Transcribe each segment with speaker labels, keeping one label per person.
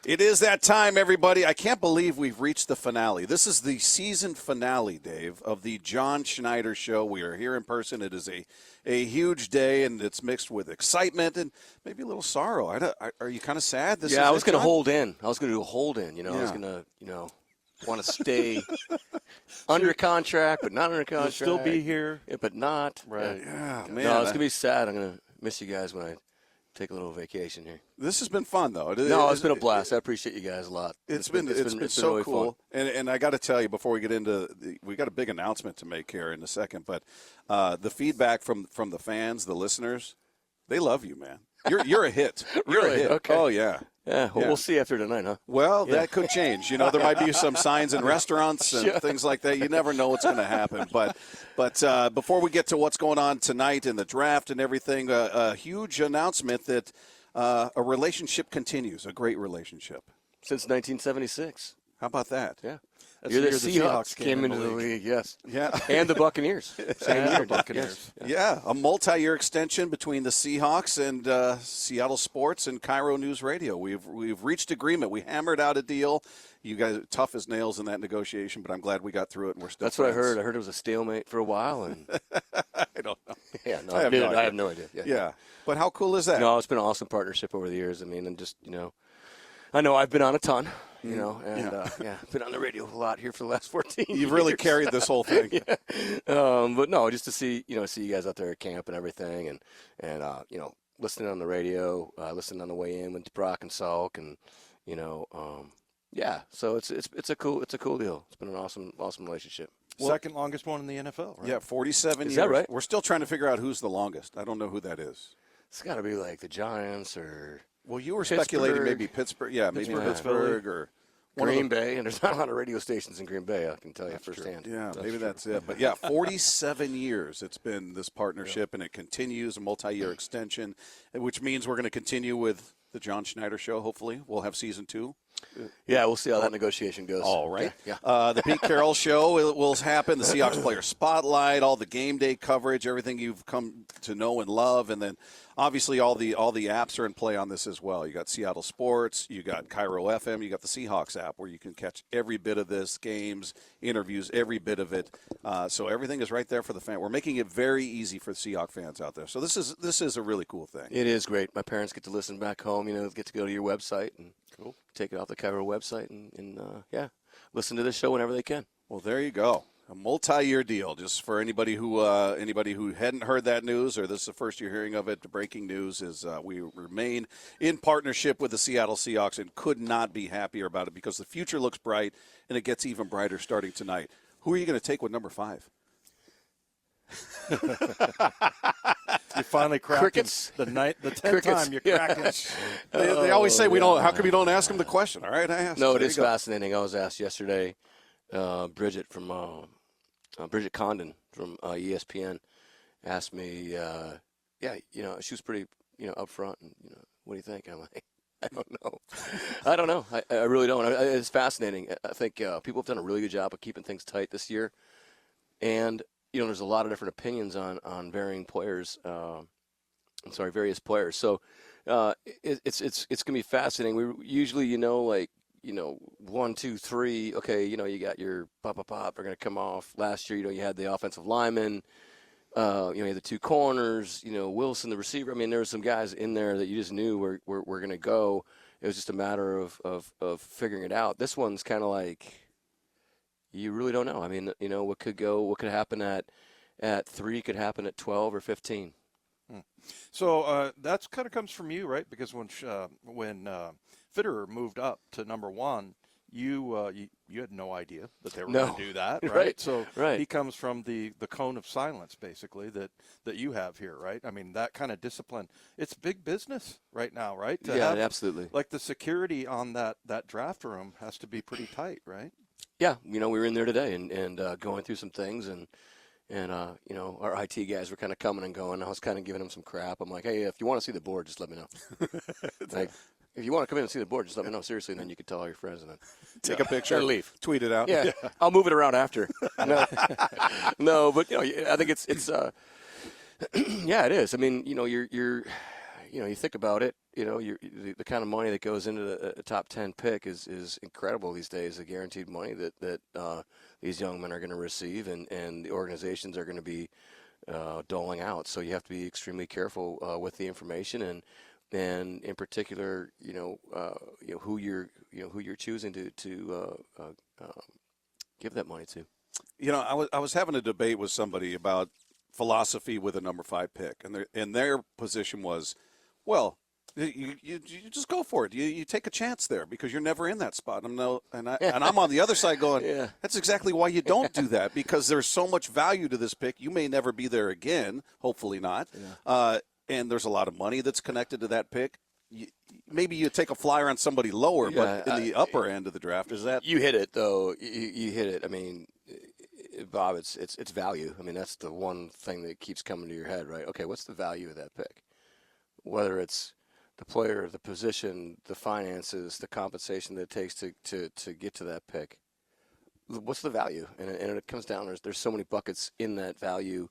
Speaker 1: It is that time, everybody. I can't believe we've reached the finale. This is the season finale, Dave, of the John Schneider Show. We are here in person. It is a huge day, and it's mixed with excitement and maybe a little sorrow. Are you kind of sad?
Speaker 2: I was going to hold in. I was going to do a hold in. I was going to, want to stay under contract, but not under contract.
Speaker 3: You'll still be here.
Speaker 2: But not.
Speaker 3: Right.
Speaker 1: Yeah, man.
Speaker 2: No, it's going to be sad. I'm going to miss you guys when I take a little vacation here.
Speaker 1: This has been fun, though.
Speaker 2: It's been a blast. I appreciate you guys a lot.
Speaker 1: It's been so
Speaker 2: really
Speaker 1: cool.
Speaker 2: Fun.
Speaker 1: And I got to tell you, before we get into we got a big announcement to make here in a second, but the feedback from the fans, the listeners, they love you, man. You're a hit. You're
Speaker 2: Really?
Speaker 1: a hit.
Speaker 2: Okay.
Speaker 1: Oh, yeah.
Speaker 2: Yeah, well, we'll see after tonight, huh?
Speaker 1: Well, that could change. There might be some signs in restaurants and things like that. You never know what's going to happen. But before we get to what's going on tonight in the draft and everything, a huge announcement that a relationship continues, a great relationship.
Speaker 2: Since 1976.
Speaker 1: How about that?
Speaker 2: Yeah.
Speaker 3: That's
Speaker 2: You're the
Speaker 3: the year
Speaker 2: Seahawks came into the league, yes.
Speaker 1: Yeah.
Speaker 2: And the Buccaneers. Same year,
Speaker 3: Buccaneers.
Speaker 2: Yes.
Speaker 1: Yeah, a multi-year extension between the Seahawks and Seattle Sports and Cairo News Radio. We've reached agreement. We hammered out a deal. You guys tough as nails in that negotiation, but I'm glad we got through it and we're still
Speaker 2: That's
Speaker 1: friends.
Speaker 2: what I heard. I heard it was a stalemate for a while. And
Speaker 1: I don't know.
Speaker 2: Yeah, no,
Speaker 1: I have no
Speaker 2: idea.
Speaker 1: Yeah. But how cool is that?
Speaker 2: No, it's been an awesome partnership over the years. I mean, and just, I know I've been on a ton, and I've been on the radio a lot here for the last 14 years.
Speaker 1: You've really carried this whole thing.
Speaker 2: Yeah. But no, just to see you guys out there at camp and everything, and listening on the radio, listening on the way in with Brock and Salk, and so it's a cool deal. It's been an awesome relationship.
Speaker 3: Second longest one in the NFL, right?
Speaker 1: Yeah, 47 years.
Speaker 2: Is that right?
Speaker 1: We're still trying to figure out who's the longest. I don't know who that is.
Speaker 2: It's got to be like the Giants or
Speaker 1: Well, you were speculating maybe Pittsburgh. Yeah, maybe Pittsburgh or
Speaker 2: Green Bay, and there's not a lot of radio stations in Green Bay, I can tell you firsthand.
Speaker 1: True. Yeah, maybe
Speaker 3: true.
Speaker 1: that's it. But, yeah, 47 years it's been this partnership, and it continues, a multi-year extension, which means we're going to continue with the John Schneider Show, hopefully. We'll have season 2.
Speaker 2: Yeah, we'll see how that negotiation goes.
Speaker 1: All right.
Speaker 2: Yeah.
Speaker 1: The Pete Carroll Show will happen, the Seahawks Player Spotlight, all the game day coverage, everything you've come to know and love, and then obviously all the apps are in play on this as well. You got Seattle Sports, you got Cairo FM, you got the Seahawks app where you can catch every bit of this, games, interviews, every bit of it. So everything is right there for the fan. We're making it very easy for Seahawks fans out there. So this is a really cool thing.
Speaker 2: It is great. My parents get to listen back home, get to go to your website and take it off the Cairo website and listen to this show whenever they can.
Speaker 1: Well, there you go. A multi-year deal, just for anybody who hadn't heard that news, or this is the first you're hearing of it. The breaking news is we remain in partnership with the Seattle Seahawks and could not be happier about it because the future looks bright, and it gets even brighter starting tonight. Who are you going to take with number 5?
Speaker 3: You finally cracked
Speaker 2: Crickets.
Speaker 3: the 10th time you're cracking.
Speaker 1: They always say we don't. How come you don't ask them the question? All right, I asked.
Speaker 2: No, it is fascinating. I was asked yesterday. Bridget Condon from ESPN asked me, she was pretty, upfront, and, what do you think? I'm like, I don't know. I really don't. It's fascinating. I think people have done a really good job of keeping things tight this year. And, there's a lot of different opinions on varying players. Various players. So it's going to be fascinating. We usually, 1, 2, 3. Okay, you got your pop are going to come off. Last year, you had the offensive lineman. You had the 2 corners. Wilson, the receiver. I mean, there were some guys in there that you just knew were going to go. It was just a matter of figuring it out. This one's kind of like you really don't know. I mean, what could happen at 3 could happen at 12 or 15.
Speaker 3: So that's kind of comes from you, right? Because when Fitterer moved up to number 1, you had no idea that they were going to do that, right?
Speaker 2: Right.
Speaker 3: So
Speaker 2: right.
Speaker 3: He comes from the cone of silence, basically, that you have here, right? I mean, that kind of discipline. It's big business right now, right?
Speaker 2: Absolutely.
Speaker 3: Like the security on that draft room has to be pretty tight, right?
Speaker 2: Yeah, we were in there today and going through some things and our IT guys were kind of coming and going. I was kind of giving them some crap. I'm like, hey, if you want to see the board, just let me know. Like, if you want to come in and see the board, just let me know. Seriously, and then you can tell all your friends and then
Speaker 1: take a picture,
Speaker 2: and leave,
Speaker 1: tweet it out.
Speaker 2: Yeah, I'll move it around after. No, but I think it's yeah, it is. I mean, you think about it, the kind of money that goes into a top 10 pick is incredible these days. The guaranteed money that these young men are going to receive, and the organizations are going to be doling out. So you have to be extremely careful with the information, and in particular, who you're choosing to give that money to.
Speaker 1: I was having a debate with somebody about philosophy with a number 5 pick, and their position was, well, you just go for it. You take a chance there because you're never in that spot. And I'm on the other side going,
Speaker 2: yeah.
Speaker 1: That's exactly why you don't do that, because there's so much value to this pick. You may never be there again, hopefully not. Yeah. And there's a lot of money that's connected to that pick. Maybe you take a flyer on somebody lower, but in the upper end of the draft, is that
Speaker 2: you hit it though? You hit it. I mean, Bob, it's value. I mean, that's the one thing that keeps coming to your head, right? Okay, what's the value of that pick? Whether it's the player, the position, the finances, the compensation that it takes to get to that pick. What's the value? And it comes down. There's so many buckets in that value.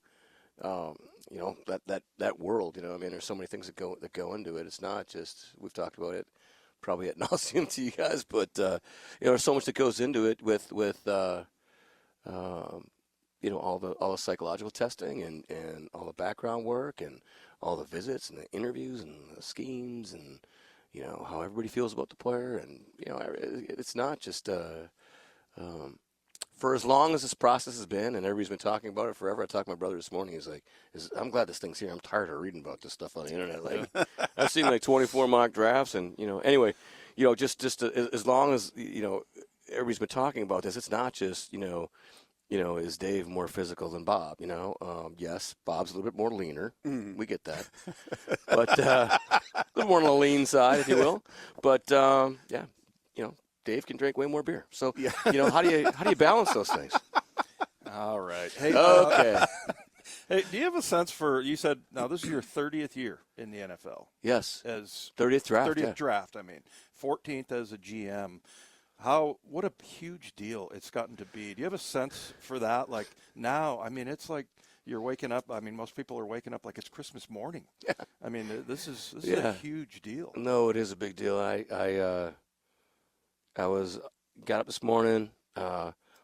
Speaker 2: That world. I mean, there's so many things that go into it. It's not just, we've talked about it probably ad nauseum to you guys, but there's so much that goes into it with all the psychological testing and all the background work and all the visits and the interviews and the schemes and how everybody feels about the player, and it's not just for as long as this process has been, and everybody's been talking about it forever. I talked to my brother this morning. He's like, I'm glad this thing's here. I'm tired of reading about this stuff on the internet. Like, I've seen like 24 mock drafts, and anyway, just as long as everybody's been talking about this, it's not just is Dave more physical than Bob? Yes, Bob's a little bit more leaner. We get that, but a little more on the lean side, if you will. But Dave can drink way more beer. So how do you balance those things?
Speaker 3: All right. Hey,
Speaker 2: okay.
Speaker 3: Hey, do you have a sense for? You said now this is your 30th year in the NFL.
Speaker 2: Yes.
Speaker 3: As
Speaker 2: 30th draft.
Speaker 3: 30th draft. I mean, 14th as a GM. What a huge deal it's gotten to be. Do you have a sense for that? Like now, I mean, it's like you're waking up. I mean, most people are waking up like it's Christmas morning.
Speaker 2: Yeah.
Speaker 3: I mean, this is a huge deal.
Speaker 2: No, it is a big deal. I got up this morning,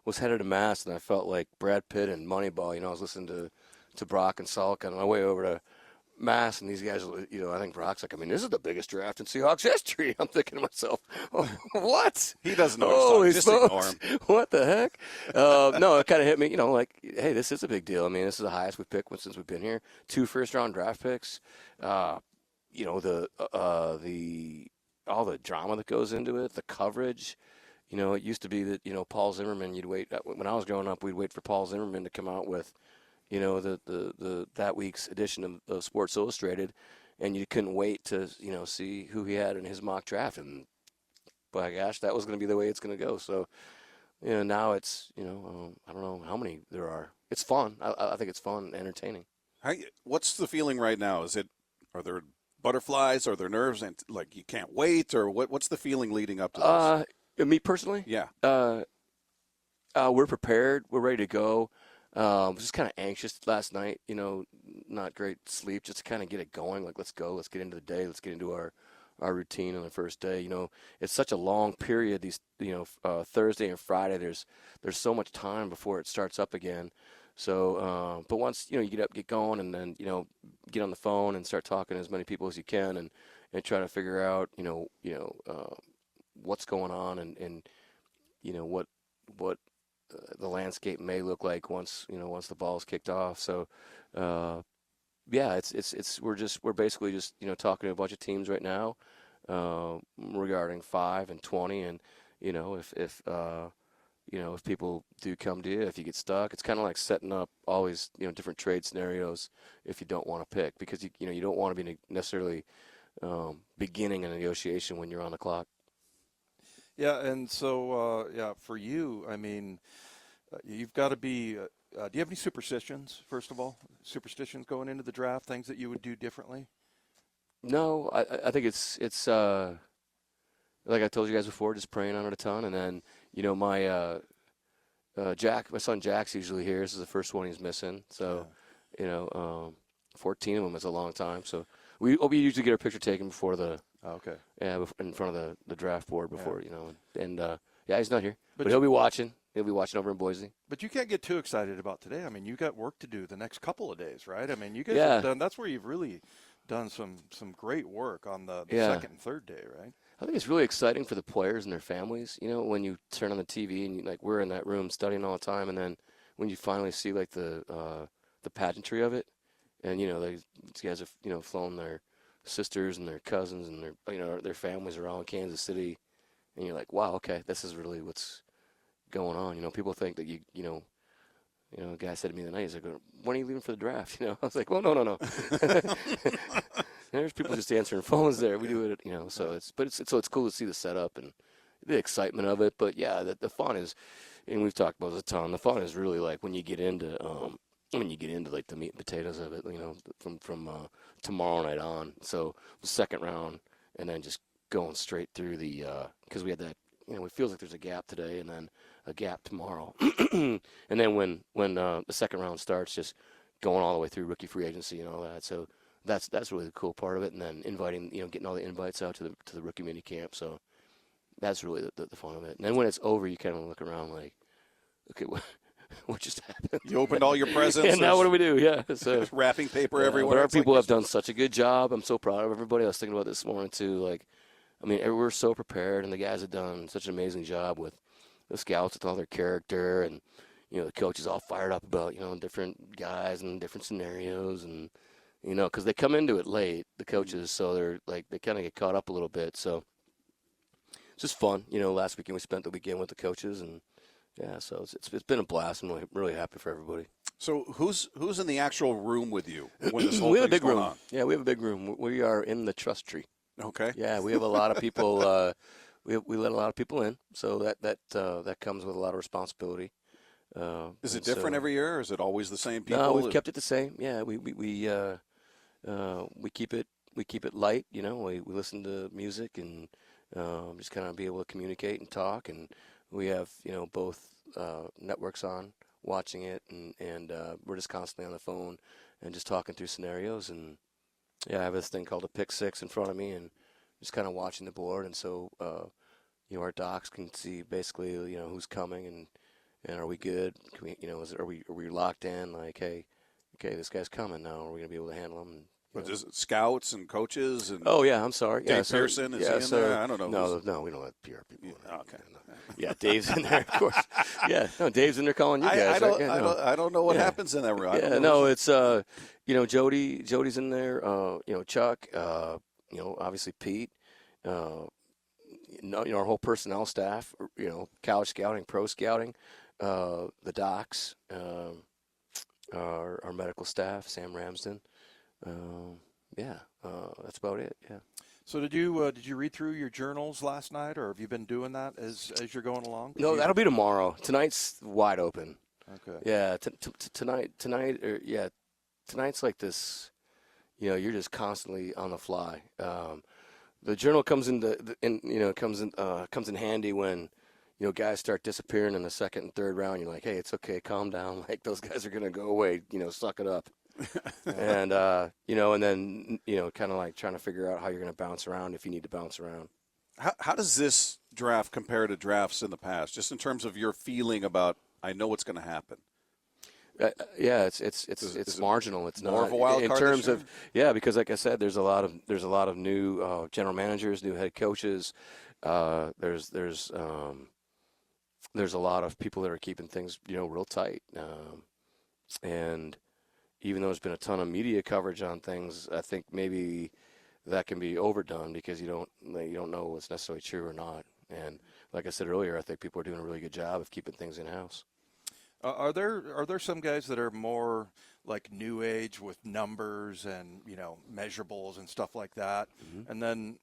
Speaker 2: was headed to Mass, and I felt like Brad Pitt and Moneyball. I was listening to Brock and Salk on my way over to Mass, and these guys, I think Brock's like, I mean, this is the biggest draft in Seahawks history. I'm thinking to myself, what?
Speaker 1: He doesn't know what he's talking. Just ignore him.
Speaker 2: What the heck? No, it kind of hit me, like, hey, this is a big deal. I mean, this is the highest we've picked since we've been here. 2 first-round draft picks. All the drama that goes into it, the coverage. It used to be that, Paul Zimmerman, you'd wait. When I was growing up, we'd wait for Paul Zimmerman to come out with, the that week's edition of Sports Illustrated, and you couldn't wait to, see who he had in his mock draft. And, by gosh, that was going to be the way it's going to go. So, now it's, I don't know how many there are. It's fun. I think it's fun and entertaining.
Speaker 1: What's the feeling right now? Are there butterflies? Are there nerves? And like you can't wait? Or what's the feeling leading up to this?
Speaker 2: Me personally?
Speaker 1: Yeah.
Speaker 2: We're prepared. We're ready to go. Just kind of anxious last night, not great sleep, just to kind of get it going. Like, let's go. Let's get into the day. Let's get into our routine on the first day. It's such a long period. These, Thursday and Friday, there's so much time before it starts up again. So, but once, you get going and then, get on the phone and start talking to as many people as you can and try to figure out, what's going on and what the landscape may look like once the ball's kicked off. So, we're basically just, talking to a bunch of teams right now, regarding 5 and 20. And, if people do come to you, if you get stuck, it's kind of like setting up always, different trade scenarios if you don't want to pick, because you don't want to be necessarily beginning a negotiation when you're on the clock.
Speaker 3: Yeah, and so for you, I mean, you've got to be. Do you have any superstitions? First of all, superstitions going into the draft, things that you would do differently?
Speaker 2: No, I think it's like I told you guys before, just praying on it a ton, and then my son Jack's usually here. This is the first one he's missing, so 14 of them is a long time. So we usually get our picture taken before the
Speaker 3: Okay.
Speaker 2: in front of the draft board before and he's not here,
Speaker 3: But
Speaker 2: but he'll be watching. He'll be watching over in Boise.
Speaker 3: But you can't get too excited about today. I mean, you got work to do the next couple of days, right? I mean, you guys have done. That's where you've really done some great work on the second and third day, right?
Speaker 2: I think it's really exciting for the players and their families. You know, when you turn on the TV and we're in that room studying all the time, and then when you finally see like the pageantry of it, and these guys have flown their sisters and their cousins and their families are all in Kansas City, and you're like, wow, okay, this is really what's going on. People think that a guy said to me the night, he's like, when are you leaving for the draft? I was like, well, no. There's people just answering phones there. We do it, so it's cool to see the setup and the excitement of it. But yeah, the fun is, and we've talked about it a ton. The fun is really like when you get into like the meat and potatoes of it, from tomorrow night on. So the second round, and then just going straight through because we had that, it feels like there's a gap today and then a gap tomorrow. And then when the second round starts, just going all the way through rookie free agency and all that. So that's really the cool part of it. And then inviting, getting all the invites out to the rookie mini camp. So that's really the fun of it. And then when it's over, you kind of look around like, okay, what just happened?
Speaker 1: You opened all your presents.
Speaker 2: And now what do we do? Yeah. So
Speaker 1: wrapping paper everywhere.
Speaker 2: But our people have done such a good job. I'm so proud of everybody. I was thinking about this morning too. Like, I mean, we're so prepared, and the guys have done such an amazing job with the scouts, with all their character, and the coaches all fired up about different guys and different scenarios, and because they come into it late, the coaches, so they're like they kind of get caught up a little bit. So it's just fun. Last weekend we spent the weekend with the coaches, and yeah, so it's been a blast. I'm really happy for everybody.
Speaker 1: So who's in the actual room with you when this whole
Speaker 2: we have a
Speaker 1: thing's
Speaker 2: big
Speaker 1: going
Speaker 2: room.
Speaker 1: on?
Speaker 2: Yeah, we have a big room. We are in the trust tree.
Speaker 1: Okay.
Speaker 2: Yeah, we have a lot of people. We let a lot of people in, so that comes with a lot of responsibility.
Speaker 1: Is it different every year, or is it always the same people?
Speaker 2: No, we've kept it the same. Yeah, we keep it light. We listen to music and just kind of be able to communicate and talk. And we have both networks on watching it, and we're just constantly on the phone and just talking through scenarios. And yeah, I have this thing called a pick six in front of me, and just kind of watching the board. And so our docs can see basically who's coming and are we good? Can we are we locked in? Like, hey, okay, this guy's coming now. Are we gonna be able to handle him?
Speaker 1: But is it scouts and coaches and?
Speaker 2: Oh yeah, I'm sorry.
Speaker 1: Dave Pearson is he in there? I don't know.
Speaker 2: No, we don't let PR people in.
Speaker 1: Okay.
Speaker 2: Yeah, Dave's in there, of course. Yeah, no, Dave's in there calling you guys.
Speaker 1: I don't know what happens in that room.
Speaker 2: Yeah, no, it's Jody's in there. Chuck. Obviously Pete. Our whole personnel staff. College scouting, pro scouting, the docs, our medical staff, Sam Ramsden. That's about it. Yeah.
Speaker 3: So did you read through your journals last night, or have you been doing that as you're going along?
Speaker 2: No, that'll be tomorrow. Tonight's wide open.
Speaker 3: Okay.
Speaker 2: Yeah, tonight's like this. You're just constantly on the fly. The journal comes comes in handy when guys start disappearing in the second and third round. You're like, hey, it's okay, calm down. Like those guys are gonna go away. Suck it up. And and then kind of like trying to figure out how you're going to bounce around if you need to bounce around.
Speaker 1: How does this draft compare to drafts in the past, just in terms of your feeling about? I know what's going to happen.
Speaker 2: Yeah, it's marginal. It's
Speaker 1: more
Speaker 2: not
Speaker 1: of a wild
Speaker 2: in
Speaker 1: card
Speaker 2: terms
Speaker 1: this
Speaker 2: of because like I said, there's a lot of new general managers, new head coaches. There's a lot of people that are keeping things real tight, and even though there's been a ton of media coverage on things, I think maybe that can be overdone because you don't know what's necessarily true or not. And like I said earlier, I think people are doing a really good job of keeping things in house.
Speaker 3: Are there some guys that are more like new age with numbers and measurables and stuff like that? Mm-hmm. And then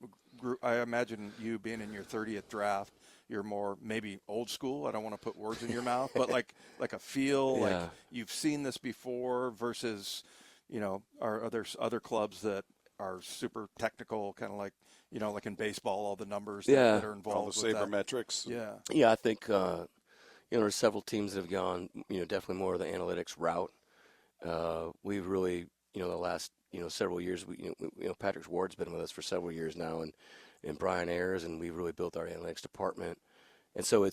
Speaker 3: I imagine you being in your 30th draft, you're more maybe old school. I don't want to put words in your mouth, but like a feel like you've seen this before versus are other clubs that are super technical, kind of like like in baseball, all the numbers that are involved,
Speaker 1: all the sabermetrics.
Speaker 2: Yeah, I think there's several teams that have gone definitely more of the analytics route. We've really the last several years. Patrick Ward's been with us for several years now, and Brian Ayers, and we've really built our analytics department. And so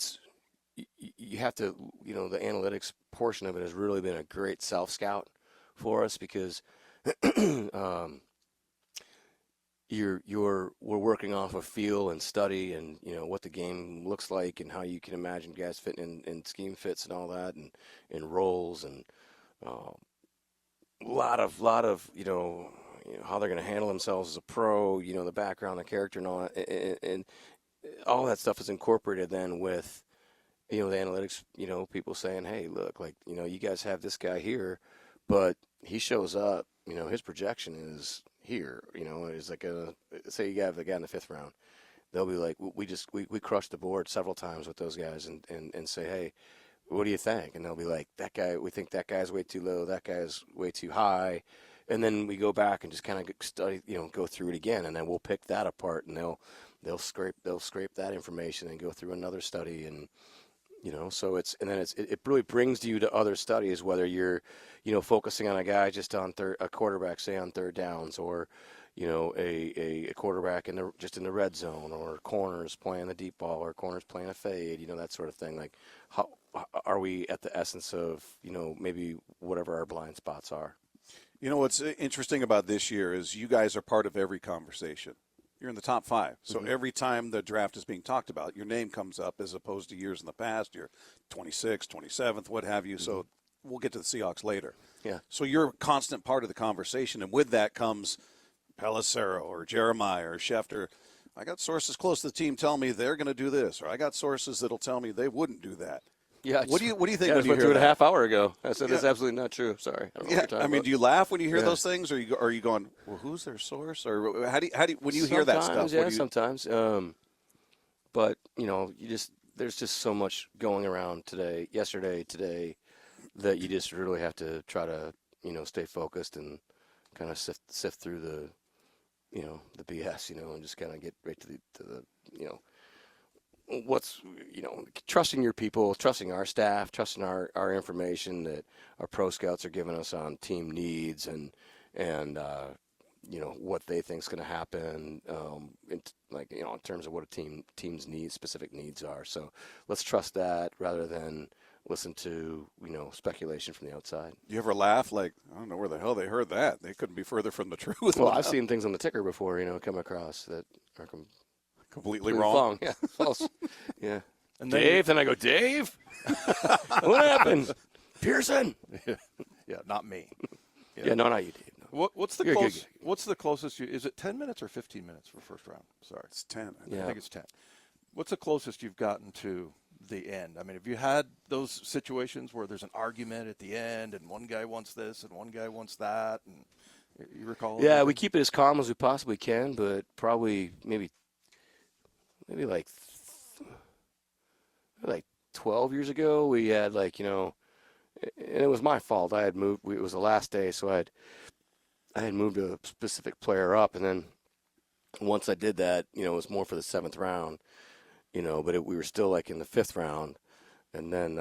Speaker 2: you have to, the analytics portion of it has really been a great self-scout for us because we're working off of feel and study and, what the game looks like and how you can imagine guys fitting in scheme fits and all that and roles and a lot of how they're going to handle themselves as a pro, the background, the character and all that. And all that stuff is incorporated then with, the analytics, people saying, hey, look, like, you guys have this guy here, but he shows up, his projection is here, is like say you have the guy in the 5th round. They'll be like, we crushed the board several times with those guys and say, hey, what do you think? And they'll be like, we think that guy's way too low, that guy's way too high. And then we go back and just kind of study, go through it again, and then we'll pick that apart, and they'll scrape that information and go through another study, and so it really brings you to other studies, whether you're focusing on a guy just on a quarterback, say on 3rd downs, or a quarterback just in the red zone, or corners playing the deep ball, or corners playing a fade, that sort of thing. Like, how are we at the essence of maybe whatever our blind spots are?
Speaker 1: What's interesting about this year is you guys are part of every conversation. You're in the top 5. So every time the draft is being talked about, your name comes up as opposed to years in the past. You're 26th, 27th, what have you. So we'll get to the Seahawks later.
Speaker 2: Yeah.
Speaker 1: So you're a constant part of the conversation. And with that comes Pelissero or Jeremiah or Schefter. I got sources close to the team telling me they're going to do this, or I got sources that'll tell me they wouldn't do that.
Speaker 2: Yeah.
Speaker 1: What do you think
Speaker 2: when you
Speaker 1: hear
Speaker 2: through it
Speaker 1: that?
Speaker 2: a half hour ago? I said that's absolutely not true. Sorry. I don't know what you're talking about.
Speaker 1: Do you laugh when you hear those things, or are you going, well, who's their source, or how do you when you hear that stuff?
Speaker 2: Yeah, sometimes. But there's just so much going around yesterday, today, that you just really have to try to stay focused and kind of sift through the the BS, and just kind of get right to the what's trusting your people, trusting our staff, trusting our information that our pro scouts are giving us on team needs and what they think is going to happen in terms of what a team's needs, specific needs are. So let's trust that rather than listen to speculation from the outside.
Speaker 1: You ever laugh like, I don't know where the hell they heard that? They couldn't be further from the truth.
Speaker 2: Well, I've seen things on the ticker before, come across that are
Speaker 1: completely wrong.
Speaker 2: Yeah, false. Yeah. And Dave, then I go, Dave? What happened? Pearson?
Speaker 3: Yeah, not me.
Speaker 2: Yeah, no, not you, Dave. No.
Speaker 3: What's the closest? Is it 10 minutes or 15 minutes for first round? Sorry,
Speaker 1: it's 10.
Speaker 3: I think it's 10. What's the closest you've gotten to the end? I mean, have you had those situations where there's an argument at the end, and one guy wants this and one guy wants that, and you recall?
Speaker 2: Yeah, we keep it as calm as we possibly can, but probably maybe like 12 years ago, we had and it was my fault. I had moved. It was the last day, so I had moved a specific player up, and then once I did that, it was more for the 7th round, but we were still in the 5th round, and then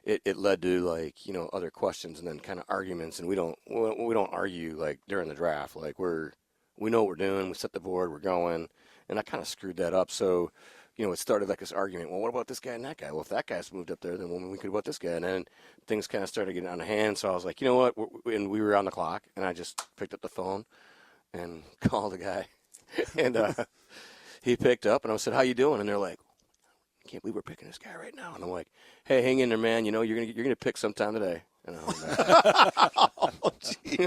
Speaker 2: it led to other questions and then kind of arguments, and we don't argue during the draft. We know what we're doing. We set the board. We're going. And I kind of screwed that up. So, it started this argument. Well, what about this guy and that guy? Well, if that guy's moved up there, then we could about this guy. And then things kind of started getting out of hand. So I was like, you know what? And we were on the clock. And I just picked up the phone and called the guy. And he picked up. And I said, how you doing? And they're like, I can't believe we're picking this guy right now. And I'm like, hey, hang in there, man. You're gonna pick sometime today. And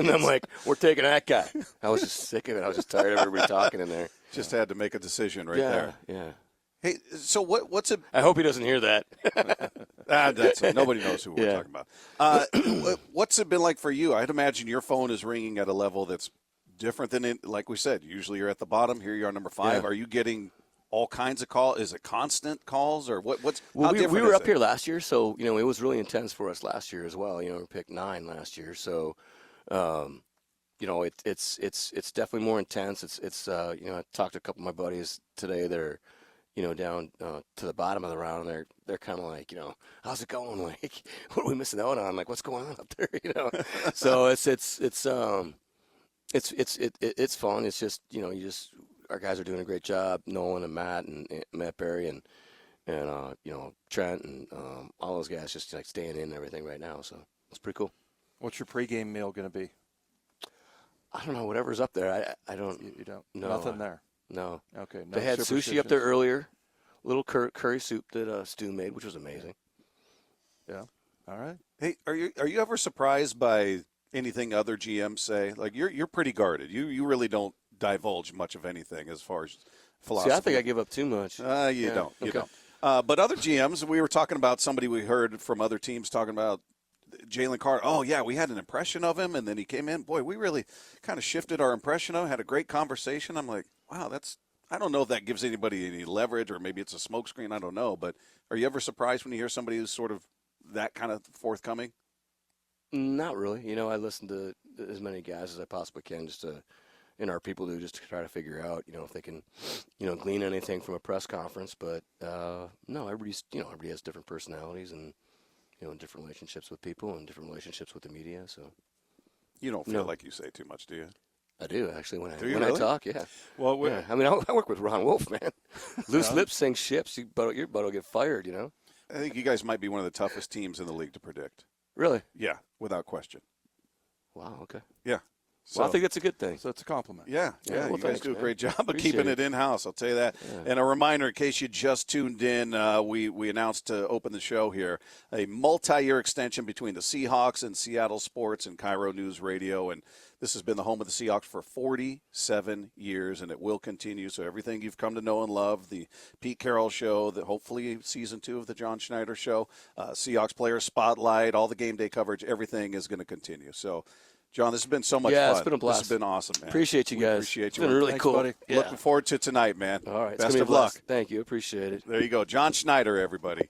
Speaker 2: I'm like, we're taking that guy. I was just sick of it. I was just tired of everybody talking in there.
Speaker 1: Just had to make a decision there.
Speaker 2: Yeah.
Speaker 1: Hey, so what's it?
Speaker 2: I hope he doesn't hear that.
Speaker 1: That's it. Nobody knows who we're talking about. What's it been like for you? I'd imagine your phone is ringing at a level that's different than like we said. Usually you're at the bottom. Here you are, number 5. Yeah. Are you getting all kinds of calls? Is it constant calls or what's?
Speaker 2: Well, we were up here last year, so it was really intense for us last year as well. We picked 9 last year, so it's definitely more intense. It's I talked to a couple of my buddies today that are down to the bottom of the round, and they're kind of like, how's it going? Like, what are we missing out on? Like, what's going on up there? So it's fun. It's just our guys are doing a great job. Nolan and Matt Berry and Trent and all those guys just like staying in and everything right now. So it's pretty cool.
Speaker 3: What's your pregame meal going to be?
Speaker 2: I don't know. Whatever's up there. I don't.
Speaker 3: You don't.
Speaker 2: No,
Speaker 3: Nothing there.
Speaker 2: No.
Speaker 3: Okay. No
Speaker 2: They had sushi up there earlier. Little curry soup that Stu made, which was amazing.
Speaker 3: Yeah. All right.
Speaker 1: Hey, are you ever surprised by anything other GMs say? Like you're pretty guarded. You really don't divulge much of anything as far as philosophy.
Speaker 2: See, I think I give up too much.
Speaker 1: You
Speaker 2: Yeah,
Speaker 1: don't. You
Speaker 2: okay.
Speaker 1: don't. But other GMs, we were talking about somebody we heard from other teams talking about Jalen Carter. Oh, yeah, we had an impression of him, and then he came in. Boy, we really kind of shifted our impression of him, had a great conversation. I'm like, wow, I don't know if that gives anybody any leverage or maybe it's a smokescreen. I don't know. But are you ever surprised when you hear somebody who's sort of that kind of forthcoming?
Speaker 2: Not really. I listen to as many guys as I possibly can just to, and our people do, just to try to figure out, if they can, glean anything from a press conference. But no, everybody has different personalities and, different relationships with people and different relationships with the media. So
Speaker 1: You don't feel like you say too much, do you?
Speaker 2: I do, actually, when
Speaker 1: really?
Speaker 2: I talk, yeah.
Speaker 3: Well,
Speaker 2: yeah. I mean, I work with Ron Wolf, man. Loose lips sink ships. Your butt will get fired,
Speaker 1: I think you guys might be one of the toughest teams in the league to predict.
Speaker 2: Really?
Speaker 1: Yeah, without question.
Speaker 2: Wow, okay.
Speaker 1: Yeah.
Speaker 2: Well, I think that's a good thing.
Speaker 3: So it's a compliment.
Speaker 1: Yeah,
Speaker 2: Yeah, well,
Speaker 1: you guys
Speaker 2: thanks,
Speaker 1: do a
Speaker 2: man.
Speaker 1: great job of
Speaker 2: Appreciate
Speaker 1: keeping
Speaker 2: it.
Speaker 1: it in-house, I'll tell you that.
Speaker 2: Yeah.
Speaker 1: And a reminder, in case you just tuned in, we announced to open the show here, a multi-year extension between the Seahawks and Seattle Sports and Cairo News Radio, and this has been the home of the Seahawks for 47 years, and it will continue. So everything you've come to know and love, the Pete Carroll Show, hopefully season 2 of the John Schneider Show, Seahawks Player Spotlight, all the game day coverage, everything is going to continue. So, John, this has been so much fun.
Speaker 2: Yeah, it's been a blast.
Speaker 1: This has been awesome, man.
Speaker 2: Appreciate you
Speaker 1: We
Speaker 2: guys.
Speaker 1: appreciate
Speaker 2: It's
Speaker 1: you.
Speaker 2: been really
Speaker 3: Thanks,
Speaker 2: cool.
Speaker 3: buddy.
Speaker 2: Yeah.
Speaker 1: Looking forward to tonight, man.
Speaker 2: All right. It's
Speaker 1: Best
Speaker 2: gonna be
Speaker 1: of
Speaker 2: a blast.
Speaker 1: luck.
Speaker 2: Thank you. Appreciate it.
Speaker 1: There you go. John Schneider, everybody.